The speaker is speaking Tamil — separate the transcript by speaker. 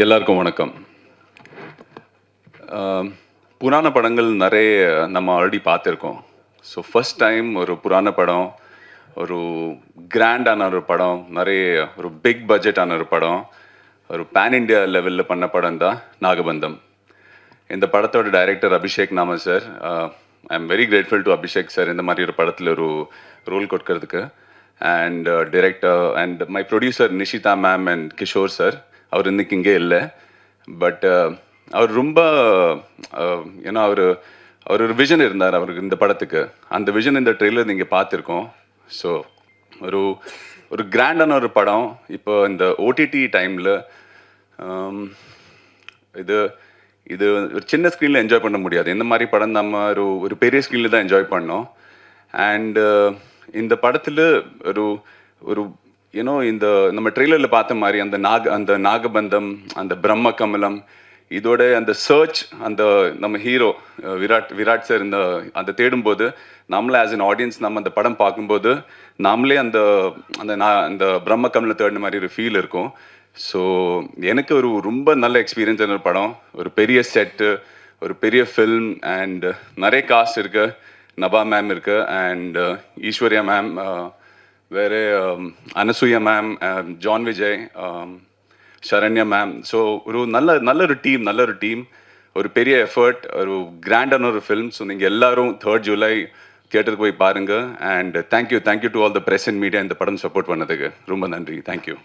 Speaker 1: எல்லாருக்கும் வணக்கம். புராண படங்கள் நிறைய நம்ம ஆல்ரெடி பார்த்துருக்கோம். ஸோ ஃபர்ஸ்ட் டைம் ஒரு புராண படம், ஒரு கிராண்டான ஒரு படம், நிறைய ஒரு பிக் பட்ஜெட்டான ஒரு படம், ஒரு பேன் இண்டியா லெவலில் பண்ண படம் தான் நாகபந்தம். இந்த படத்தோட டைரக்டர் அபிஷேக் நாம sir. I am very grateful to Abhishek sir இந்த மாதிரி ஒரு படத்தில் ஒரு ரோல் கொடுக்கறதுக்கு. And director and my producer Nishitha ma'am and Kishore sir. அவர் இன்னைக்கு இங்கே இல்லை. பட் அவர் ரொம்ப ஏன்னா அவர் ஒரு விஷன் இருந்தார் அவருக்கு இந்த படத்துக்கு. அந்த விஷன் இந்த ட்ரெய்லர் நீங்கள் பார்த்துருக்கோம். ஸோ ஒரு ஒரு கிராண்டான ஒரு படம். இப்போ இந்த ஓடிடி டைமில் இது இது ஒரு சின்ன ஸ்க்ரீனில் என்ஜாய் பண்ண முடியாது. இந்த மாதிரி படம் நம்ம ஒரு பெரிய ஸ்க்ரீனில் தான் என்ஜாய் பண்ணோம். அண்டு இந்த படத்தில் ஒரு ஒரு ஏன்னோ இந்த நம்ம ட்ரெய்லரில் பார்த்த மாதிரி அந்த நாகபந்தம், அந்த பிரம்ம கமலம், இதோட அந்த சர்ச், அந்த நம்ம ஹீரோ விராட் சார் அந்த தேடும்போது நம்மளே ஆஸ் அன் ஆடியன்ஸ் நம்ம அந்த படம் பார்க்கும்போது நாமளே அந்த அந்த பிரம்ம கமலம் தேடின மாதிரி ஒரு ஃபீல் இருக்கும். ஸோ எனக்கு ஒரு ரொம்ப நல்ல எக்ஸ்பீரியன்ஸான ஒரு படம். ஒரு பெரிய செட்டு, ஒரு பெரிய ஃபில்ம் அண்ட் நிறைய காஸ்ட் இருக்கு. நபா மேம் இருக்கு அண்ட் ஈஸ்வர்யா மேம், வேறு Anasuya ma'am, John Vijay, Saranya ma'am. So ஒரு நல்ல ஒரு டீம், ஒரு பெரிய எஃபர்ட், ஒரு கிராண்டான ஒரு ஃபில்ம். ஸோ நீங்கள் எல்லாரும் 3rd July தியேட்டருக்கு போய் பாருங்கள். And thank you to all the press and media இந்த படம் சப்போர்ட் பண்ணதுக்கு ரொம்ப நன்றி. தேங்க்யூ.